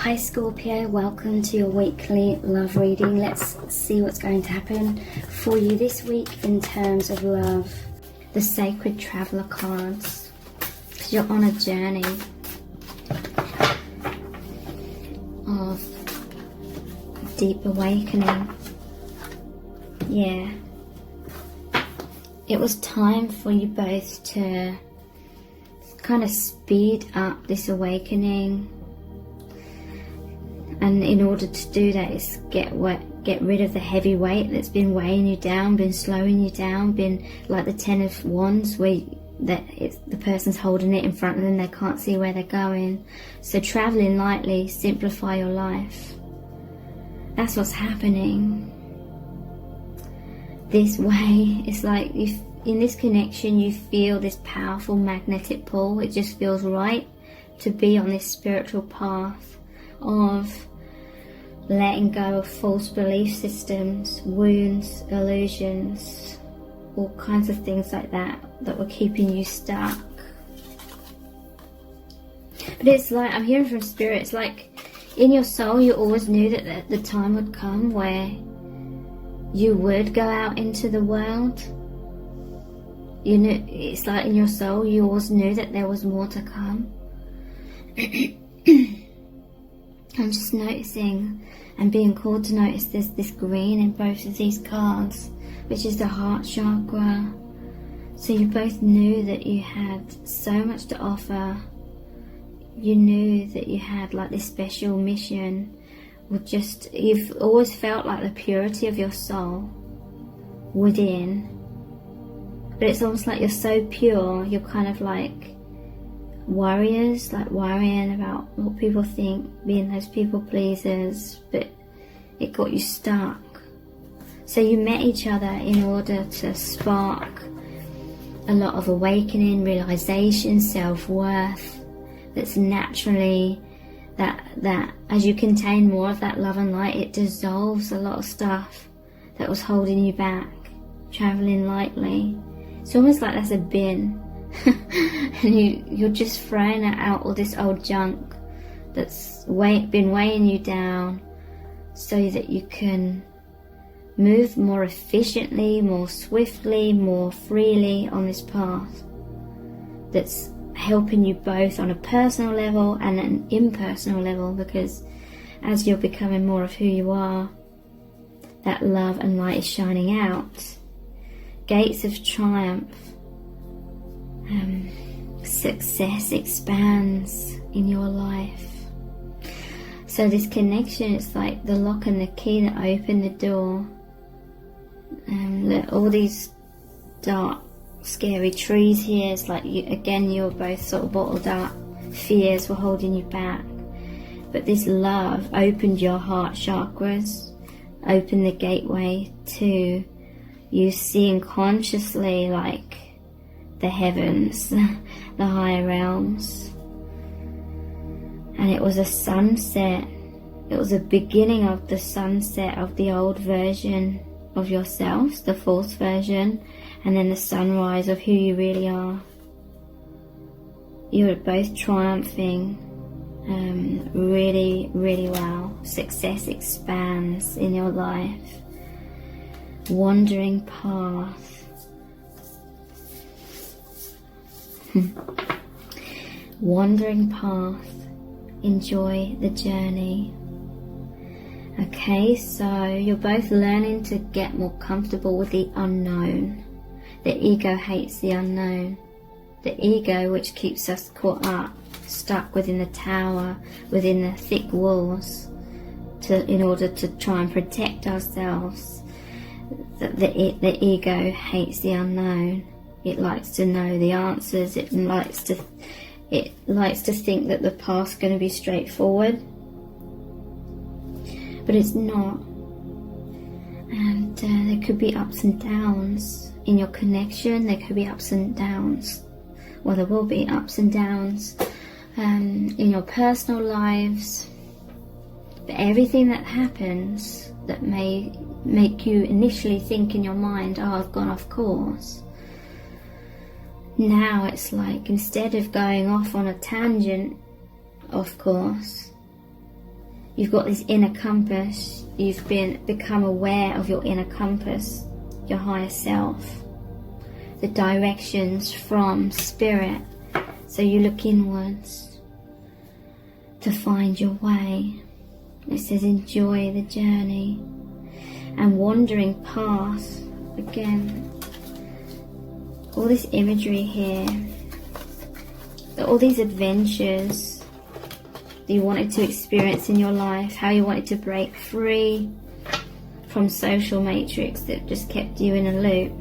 Hi Scorpio, welcome to your weekly love reading. Let's see what's going to happen for you this week in terms of love. The Sacred Traveler cards. You're on a journey of deep awakening. Yeah. It was time for you both to kind of speed up this awakening. And in order to do that is get rid of the heavy weight that's been weighing you down, been slowing you down, been like the 10 of Wands where the person's holding it in front of them, they can't see where they're going. So traveling lightly, simplify your life. That's what's happening. This way, it's like in this connection you feel this powerful magnetic pull. It just feels right to be on this spiritual path of letting go of false belief systems, wounds, illusions, all kinds of things like that were keeping you stuck. But it's like, I'm hearing from Spirit, it's like in your soul you always knew that the time would come where you would go out into the world. You know, it's like in your soul you always knew that there was more to come. I'm just noticing and being called to notice there's this green in both of these cards, which is the heart chakra. So you both knew that you had so much to offer. You knew that you had like this special mission. You've always felt like the purity of your soul within. But it's almost like you're so pure, you're kind of like warriors, like worrying about what people think, being those people pleasers, but it got you stuck. So you met each other in order to spark a lot of awakening, realization, self-worth. That's naturally that as you contain more of that love and light, it dissolves a lot of stuff that was holding you back. Traveling lightly, it's almost like that's a bin. And you're just throwing out all this old junk that's been weighing you down so that you can move more efficiently, more swiftly, more freely on this path that's helping you both on a personal level and an impersonal level, because as you're becoming more of who you are, that love and light is shining out. Gates of triumph. Success expands in your life. So this connection, it's like the lock and the key that open the door. All these dark, scary trees here, it's like you're both sort of bottled up. Fears were holding you back. But this love opened your heart chakras, opened the gateway to you seeing consciously like the heavens, the higher realms. And it was a sunset. It was a beginning of the sunset of the old version of yourselves, the false version, and then the sunrise of who you really are. You were both triumphing really, really well. Success expands in your life. Wandering path. Wandering path. Enjoy the journey. Okay, so you're both learning to get more comfortable with the unknown. The ego hates the unknown. The ego, which keeps us caught up, stuck within the tower, within the thick walls, in order to try and protect ourselves. The ego hates the unknown. It likes to know the answers. It likes to think that the path's going to be straightforward, but it's not. And there could be ups and downs in your connection. There could be ups and downs. Well, there will be ups and downs in your personal lives. But everything that happens that may make you initially think in your mind, oh, I've gone off course. Now it's like, instead of going off on a tangent, of course, you've got this inner compass. You've become aware of your inner compass, your higher self, the directions from spirit. So you look inwards to find your way. It says enjoy the journey and wandering past. Again, all this imagery here, all these adventures that you wanted to experience in your life, how you wanted to break free from social matrix that just kept you in a loop.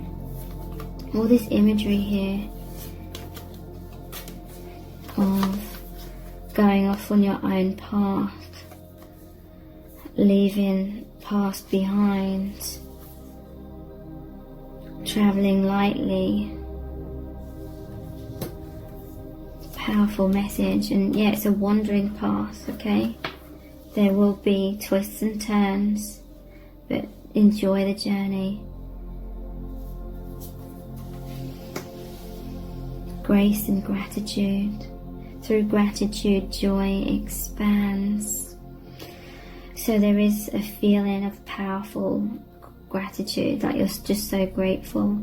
All this imagery here of going off on your own path, leaving past behind, traveling lightly. Powerful message. And yeah, it's a wandering path, okay? There will be twists and turns, but enjoy the journey. Grace and gratitude. Through gratitude, joy expands. So there is a feeling of powerful gratitude, like you're just so grateful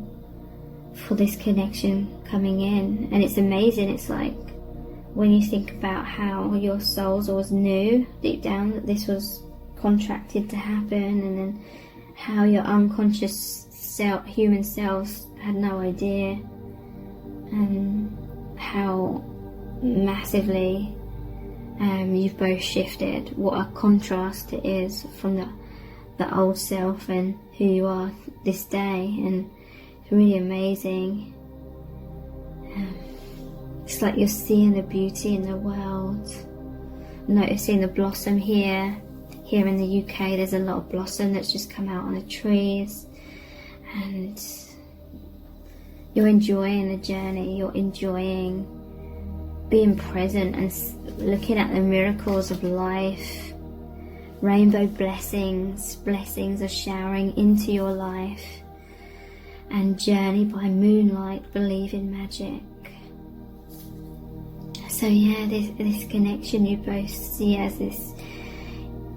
for this connection coming in. And it's amazing. It's like when you think about how your souls always knew deep down that this was contracted to happen, and then how your unconscious human selves had no idea, and how massively you've both shifted. What a contrast it is from the old self and who you are this day. And it's really amazing. It's like you're seeing the beauty in the world, noticing the blossom here in the UK. There's a lot of blossom that's just come out on the trees, and you're enjoying the journey. You're enjoying being present and looking at the miracles of life. Rainbow blessings are showering into your life. And journey by moonlight, believe in magic. So yeah, this connection you both see as this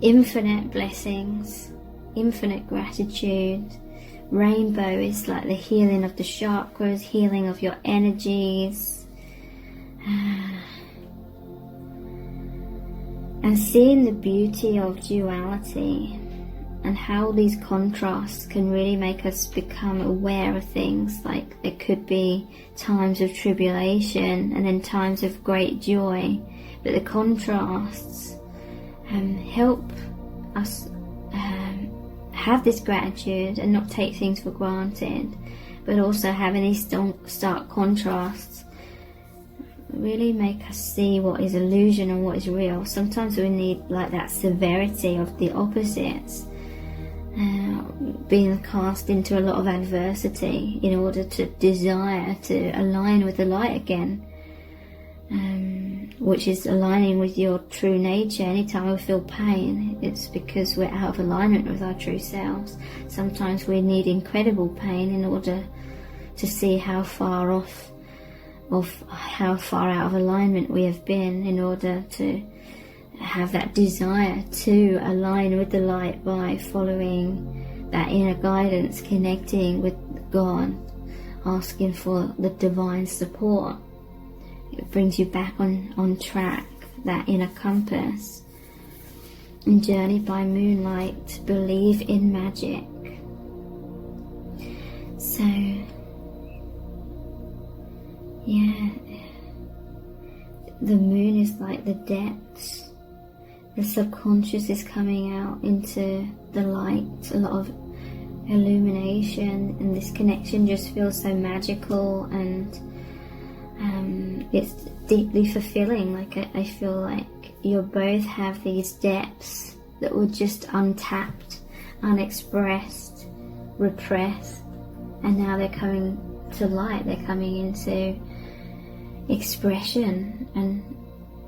infinite blessings, infinite gratitude. Rainbow is like the healing of the chakras, healing of your energies. And seeing the beauty of duality and how these contrasts can really make us become aware of things. Like there could be times of tribulation and then times of great joy, but the contrasts help us have this gratitude and not take things for granted, but also having these stark contrasts really make us see what is illusion and what is real. Sometimes we need like that severity of the opposites, being cast into a lot of adversity in order to desire to align with the light again, which is aligning with your true nature. Anytime we feel pain, it's because we're out of alignment with our true selves. Sometimes we need incredible pain in order to see how far out of alignment we have been, in order to have that desire to align with the light by following that inner guidance, connecting with God, asking for the divine support. It brings you back on track, that inner compass. And journey by moonlight, believe in magic. So yeah, the moon is like the depths. The subconscious is coming out into the light, a lot of illumination, and this connection just feels so magical, and it's deeply fulfilling. Like I feel like you both have these depths that were just untapped, unexpressed, repressed, and now they're coming to light. They're coming into expression and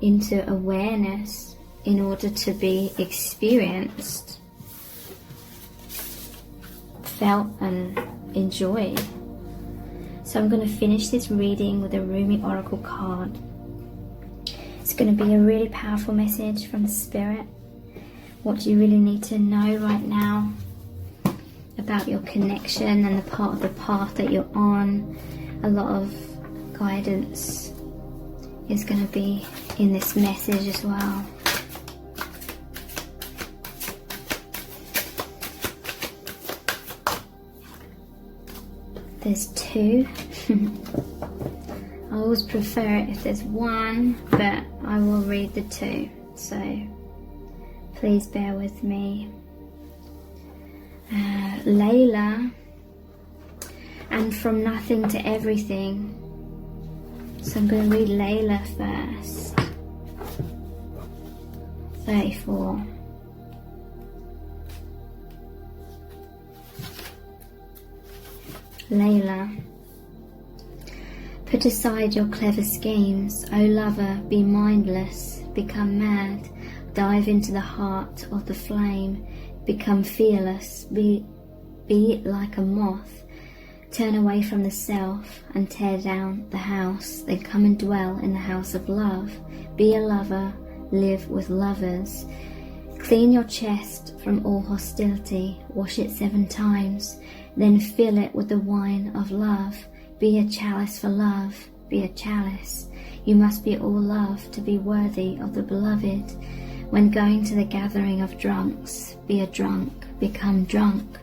into awareness in order to be experienced, felt and enjoyed. So I'm going to finish this reading with a Rumi Oracle card. It's going to be a really powerful message from Spirit. What do you really need to know right now about your connection and the part of the path that you're on? A lot of guidance is going to be in this message as well. There's 2. I always prefer it if there's 1, but I will read the 2, so please bear with me. Layla, and from nothing to everything. So I'm going to read Layla first. 34. Layla. Put aside your clever schemes, O lover, be mindless, become mad, dive into the heart of the flame, become fearless, be like a moth, turn away from the self and tear down the house, then come and dwell in the house of love. Be a lover, live with lovers. Clean your chest from all hostility, wash it 7 times, then fill it with the wine of love. Be a chalice for love, be a chalice. You must be all love to be worthy of the beloved. When going to the gathering of drunks, be a drunk, become drunk.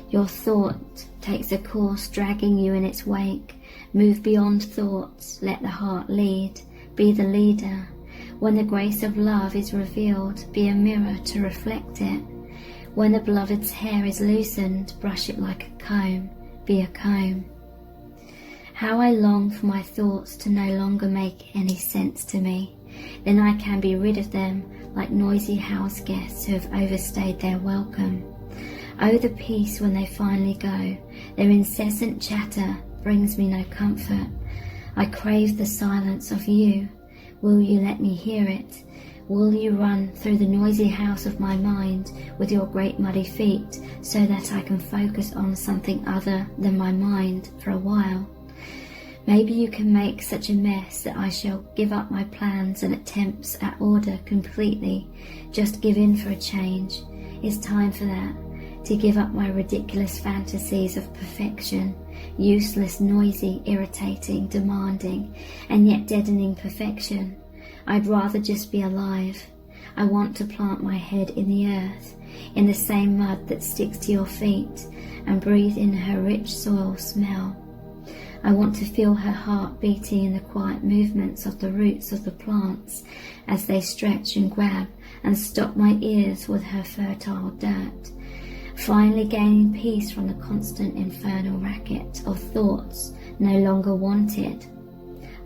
Your thought takes a course dragging you in its wake. Move beyond thoughts, let the heart lead, be the leader. When the grace of love is revealed, be a mirror to reflect it. When the beloved's hair is loosened, brush it like a comb, be a comb. How I long for my thoughts to no longer make any sense to me. Then I can be rid of them like noisy house guests who have overstayed their welcome. Oh, the peace when they finally go. Their incessant chatter brings me no comfort. I crave the silence of you. Will you let me hear it? Will you run through the noisy house of my mind with your great muddy feet so that I can focus on something other than my mind for a while? Maybe you can make such a mess that I shall give up my plans and attempts at order completely. Just give in for a change. It's time for that. To give up my ridiculous fantasies of perfection, useless, noisy, irritating, demanding, and yet deadening perfection. I'd rather just be alive. I want to plant my head in the earth, in the same mud that sticks to your feet, and breathe in her rich soil smell. I want to feel her heart beating in the quiet movements of the roots of the plants as they stretch and grab, and stop my ears with her fertile dirt. Finally gaining peace from the constant infernal racket of thoughts no longer wanted.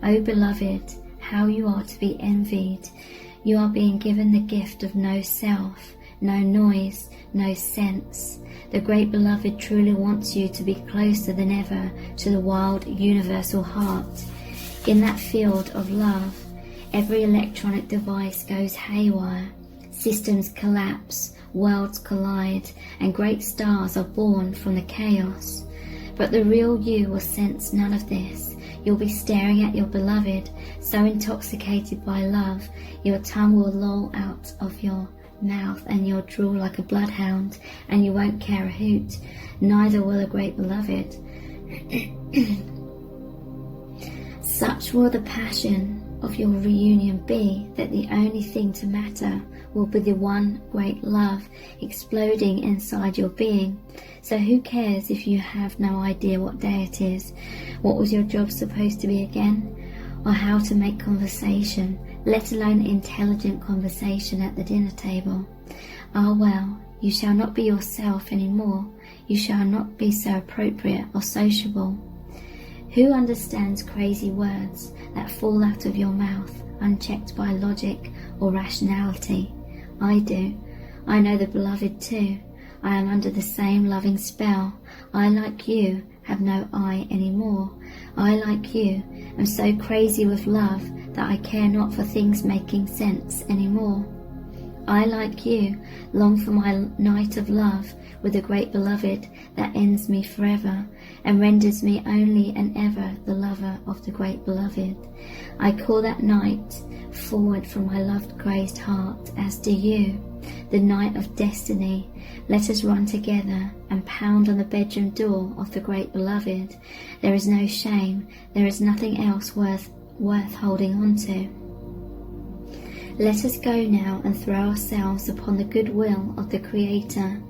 O beloved, how you are to be envied. You are being given the gift of no self, no noise, no sense. The great beloved truly wants you to be closer than ever to the wild universal heart. In that field of love, every electronic device goes haywire. Systems collapse, worlds collide, and great stars are born from the chaos. But the real you will sense none of this. You'll be staring at your beloved, so intoxicated by love, your tongue will loll out of your mouth and you'll drool like a bloodhound, and you won't care a hoot, neither will a great beloved. Such will the passion of your reunion be that the only thing to matter will be the one great love exploding inside your being. So who cares if you have no idea what day it is? What was your job supposed to be again? Or how to make conversation, let alone intelligent conversation at the dinner table? Ah well, you shall not be yourself anymore. You shall not be so appropriate or sociable. Who understands crazy words that fall out of your mouth, unchecked by logic or rationality? I do. I know the beloved too. I am under the same loving spell. I, like you, have no I anymore. I, like you, am so crazy with love that I care not for things making sense anymore. I, like you, long for my night of love with the great beloved that ends me forever and renders me only and ever the lover of the great beloved. I call that night forward from my love-crazed heart, as do you. the night of destiny. Let us run together and pound on the bedroom door of the great beloved. There is no shame, there is nothing else worth holding on to. Let us go now and throw ourselves upon the goodwill of the Creator.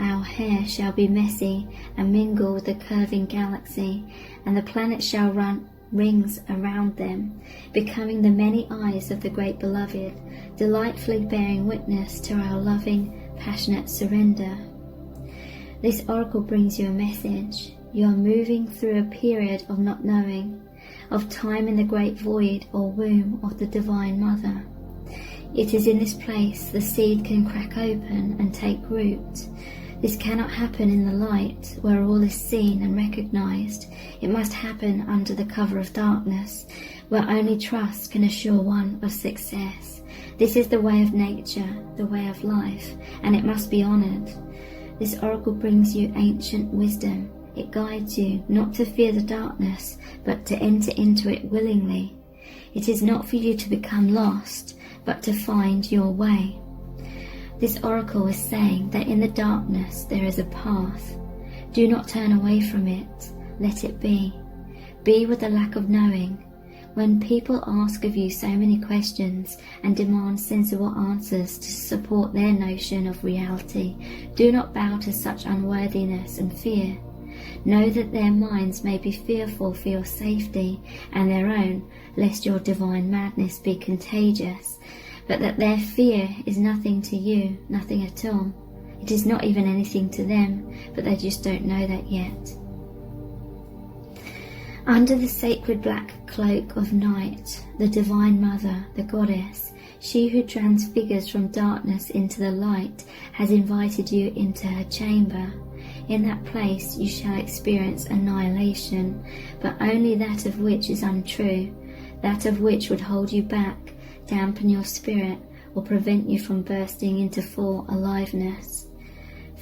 Our hair shall be messy and mingle with the curving galaxy, and the planets shall run rings around them, becoming the many eyes of the great beloved, delightfully bearing witness to our loving, passionate surrender. This oracle brings you a message. You are moving through a period of not knowing, of time in the great void or womb of the Divine Mother. It is in this place the seed can crack open and take root. This cannot happen in the light, where all is seen and recognized. It must happen under the cover of darkness, where only trust can assure one of success. This is the way of nature, the way of life, and it must be honored. This oracle brings you ancient wisdom. It guides you not to fear the darkness, but to enter into it willingly. It is not for you to become lost, but to find your way. This oracle is saying that in the darkness there is a path. Do not turn away from it. Let it be. Be with the lack of knowing. When people ask of you so many questions and demand sensible answers to support their notion of reality, do not bow to such unworthiness and fear. Know that their minds may be fearful for your safety and their own, lest your divine madness be contagious, but that their fear is nothing to you, nothing at all. It is not even anything to them, but they just don't know that yet. Under the sacred black cloak of night, the Divine Mother, the Goddess, she who transfigures from darkness into the light, has invited you into her chamber. In that place you shall experience annihilation, but only that of which is untrue, that of which would hold you back, dampen your spirit, or prevent you from bursting into full aliveness.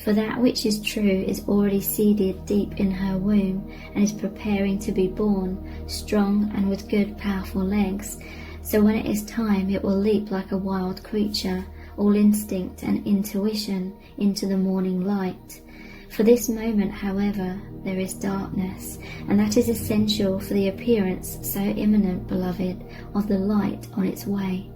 For that which is true is already seeded deep in her womb and is preparing to be born, strong and with good powerful legs. So when it is time, it will leap like a wild creature, all instinct and intuition, into the morning light. For this moment, however, there is darkness, and that is essential for the appearance so imminent, beloved, of the light on its way.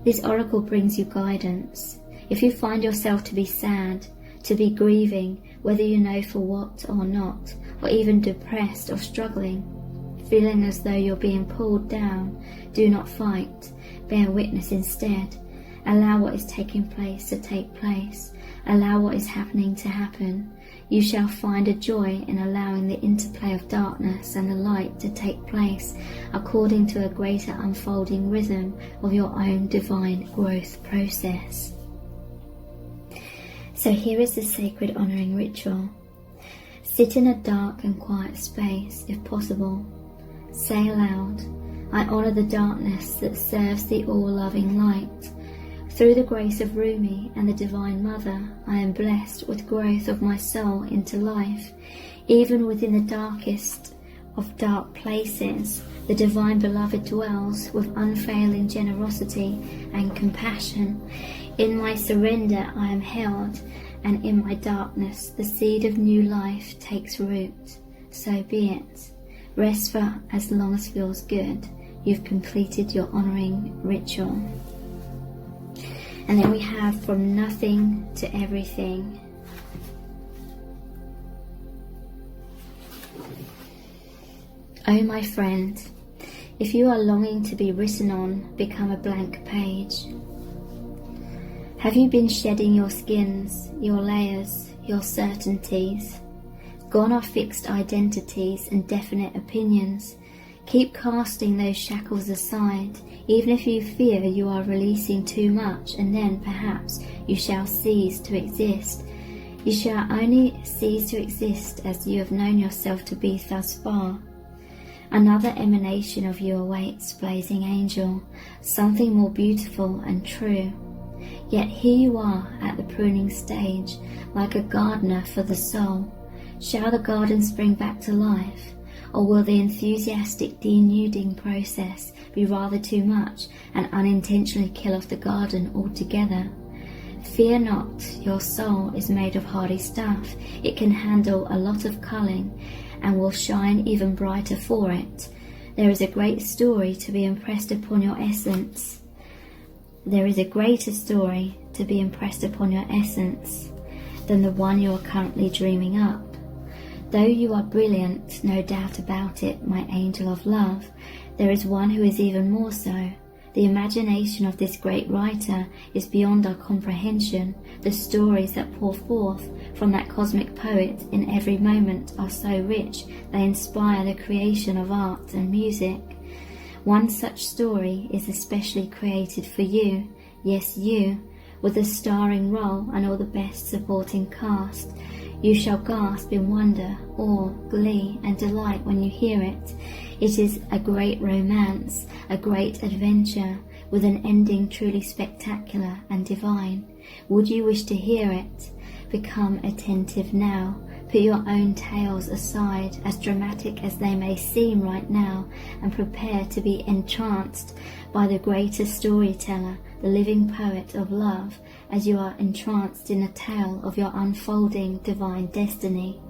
This oracle brings you guidance. If you find yourself to be sad, to be grieving, whether you know for what or not, or even depressed or struggling, feeling as though you're being pulled down, do not fight. Bear witness instead. Allow what is taking place to take place. Allow what is happening to happen. You shall find a joy in allowing the interplay of darkness and the light to take place according to a greater unfolding rhythm of your own divine growth process. So here is the sacred honouring ritual. Sit in a dark and quiet space, if possible. Say aloud, I honour the darkness that serves the all-loving light. Through the grace of Rumi and the Divine Mother, I am blessed with growth of my soul into life. Even within the darkest of dark places, the Divine Beloved dwells with unfailing generosity and compassion. In my surrender I am held, and in my darkness the seed of new life takes root. So be it. Rest for as long as feels good. You've completed your honouring ritual. And then we have from nothing to everything. Oh my friend, if you are longing to be written on, become a blank page. Have you been shedding your skins, your layers, your certainties? Gone are fixed identities and definite opinions. Keep casting those shackles aside, even if you fear you are releasing too much, and then perhaps you shall cease to exist. You shall only cease to exist as you have known yourself to be thus far. Another emanation of you awaits, blazing angel, something more beautiful and true. Yet here you are at the pruning stage, like a gardener for the soul. Shall the garden spring back to life? Or will the enthusiastic denuding process be rather too much and unintentionally kill off the garden altogether? Fear not, your soul is made of hardy stuff. It can handle a lot of culling and will shine even brighter for it. There is a great story to be impressed upon your essence. There is a greater story to be impressed upon your essence than the one you are currently dreaming up. Though you are brilliant, no doubt about it, my angel of love, there is one who is even more so. The imagination of this great writer is beyond our comprehension. The stories that pour forth from that cosmic poet in every moment are so rich they inspire the creation of art and music. One such story is especially created for you, yes you, with a starring role and all the best supporting cast. You shall gasp in wonder, awe, glee, and delight when you hear it. It is a great romance, a great adventure, with an ending truly spectacular and divine. Would you wish to hear it? Become attentive now. Put your own tales aside, as dramatic as they may seem right now, and prepare to be entranced by the greatest storyteller, the living poet of love, as you are entranced in a tale of your unfolding divine destiny.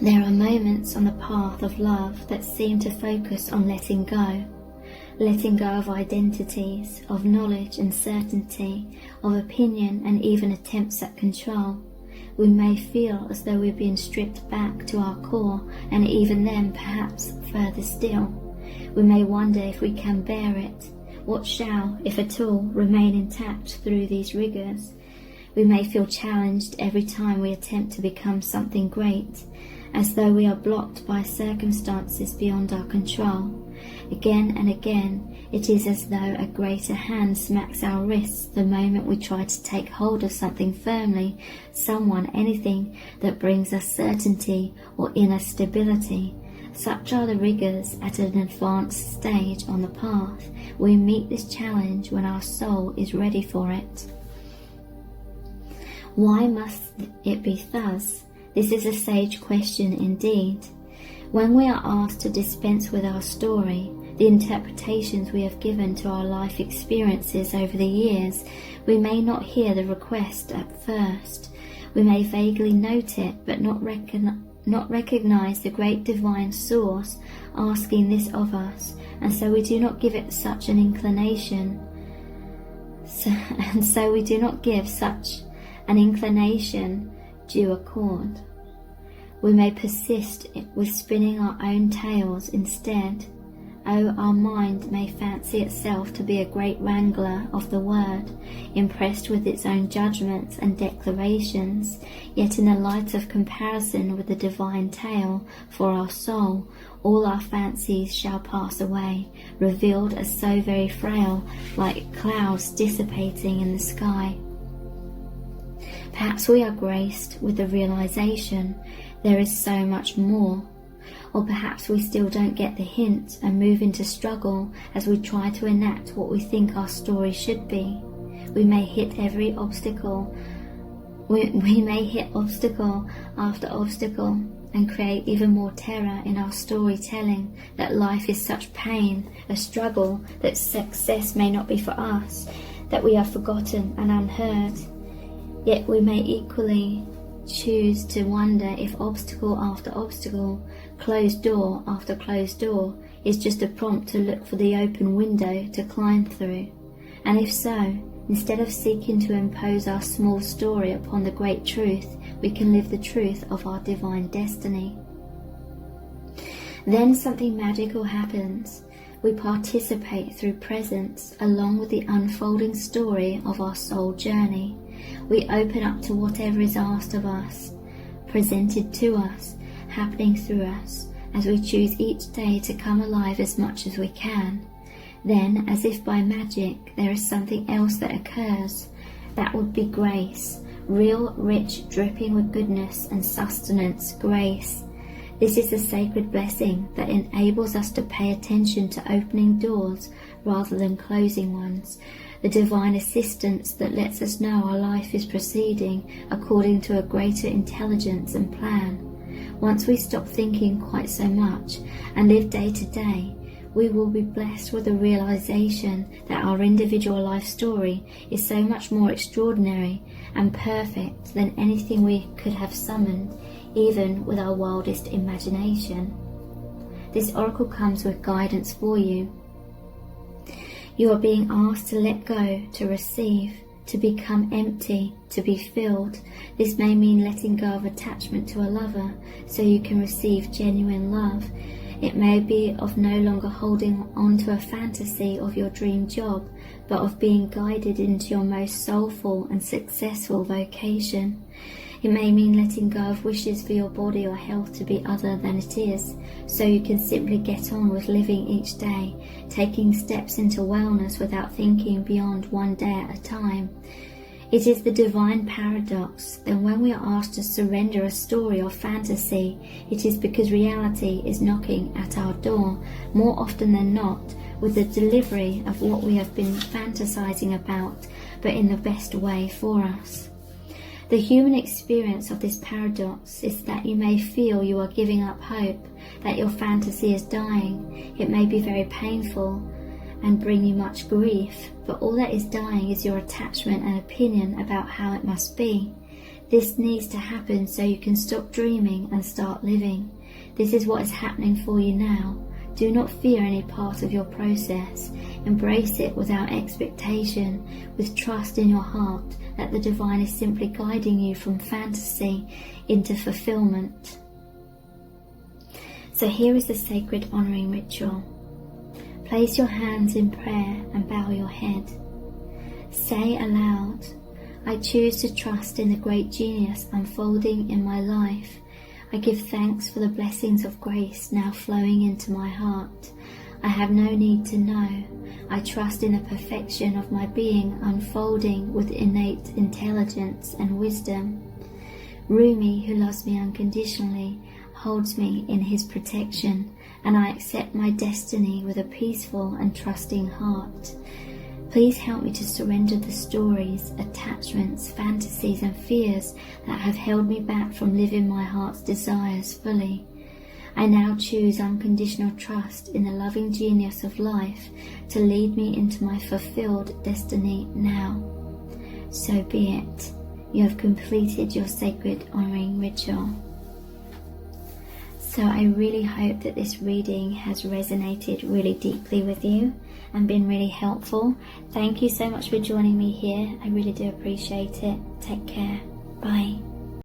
There are moments on the path of love that seem to focus on letting go of identities, of knowledge and certainty, of opinion and even attempts at control. We may feel as though we're being stripped back to our core, and even then perhaps further still. We may wonder if we can bear it. What shall, if at all, remain intact through these rigours? We may feel challenged every time we attempt to become something great, as though we are blocked by circumstances beyond our control. Again and again, it is as though a greater hand smacks our wrists the moment we try to take hold of something firmly, someone, anything that brings us certainty or inner stability. Such are the rigours at an advanced stage on the path. We meet this challenge when our soul is ready for it. Why must it be thus? This is a sage question indeed. When we are asked to dispense with our story, the interpretations we have given to our life experiences over the years, we may not hear the request at first. We may vaguely note it, but not recognize the great divine source asking this of us, and so we do not give it such an inclination. So we do not give such an inclination due accord. We may persist with spinning our own tales instead. Oh, our mind may fancy itself to be a great wrangler of the word, impressed with its own judgments and declarations, yet in the light of comparison with the divine tale for our soul, all our fancies shall pass away, revealed as so very frail, like clouds dissipating in the sky. Perhaps we are graced with the realization there is so much more. Or perhaps we still don't get the hint and move into struggle as we try to enact what we think our story should be. We may hit every obstacle. We may hit obstacle after obstacle and create even more terror in our storytelling, that life is such pain, a struggle, that success may not be for us, that we are forgotten and unheard. Yet we may equally choose to wonder if obstacle after obstacle, closed door after closed door, is just a prompt to look for the open window to climb through. And if so, instead of seeking to impose our small story upon the great truth, we can live the truth of our divine destiny. Then something magical happens. We participate through presence along with the unfolding story of our soul journey. We open up to whatever is asked of us, presented to us, happening through us, as we choose each day to come alive as much as we can. Then, as if by magic, there is something else that occurs. That would be grace, real, rich, dripping with goodness and sustenance, grace. This is a sacred blessing that enables us to pay attention to opening doors rather than closing ones. The divine assistance that lets us know our life is proceeding according to a greater intelligence and plan. Once we stop thinking quite so much and live day to day, we will be blessed with the realization that our individual life story is so much more extraordinary and perfect than anything we could have summoned, even with our wildest imagination. This oracle comes with guidance for you. You are being asked to let go, to receive, to become empty, to be filled. This may mean letting go of attachment to a lover so you can receive genuine love. It may be of no longer holding on to a fantasy of your dream job, but of being guided into your most soulful and successful vocation. It may mean letting go of wishes for your body or health to be other than it is, so you can simply get on with living each day, taking steps into wellness without thinking beyond one day at a time. It is the divine paradox that when we are asked to surrender a story or fantasy, it is because reality is knocking at our door, more often than not, with the delivery of what we have been fantasizing about, but in the best way for us. The human experience of this paradox is that you may feel you are giving up hope, that your fantasy is dying. It may be very painful and bring you much grief, but all that is dying is your attachment and opinion about how it must be. This needs to happen so you can stop dreaming and start living. This is what is happening for you now. Do not fear any part of your process. Embrace it without expectation, with trust in your heart that the divine is simply guiding you from fantasy into fulfillment. So here is the sacred honoring ritual. Place your hands in prayer and bow your head. Say aloud, I choose to trust in the great genius unfolding in my life. I give thanks for the blessings of grace now flowing into my heart. I have no need to know. I trust in the perfection of my being unfolding with innate intelligence and wisdom. Rumi, who loves me unconditionally, holds me in his protection, and I accept my destiny with a peaceful and trusting heart. Please help me to surrender the stories, attachments, fantasies and fears that have held me back from living my heart's desires fully. I now choose unconditional trust in the loving genius of life to lead me into my fulfilled destiny now. So be it. You have completed your sacred honoring ritual. So I really hope that this reading has resonated really deeply with you and been really helpful. Thank you so much for joining me here. I really do appreciate it. Take care. Bye.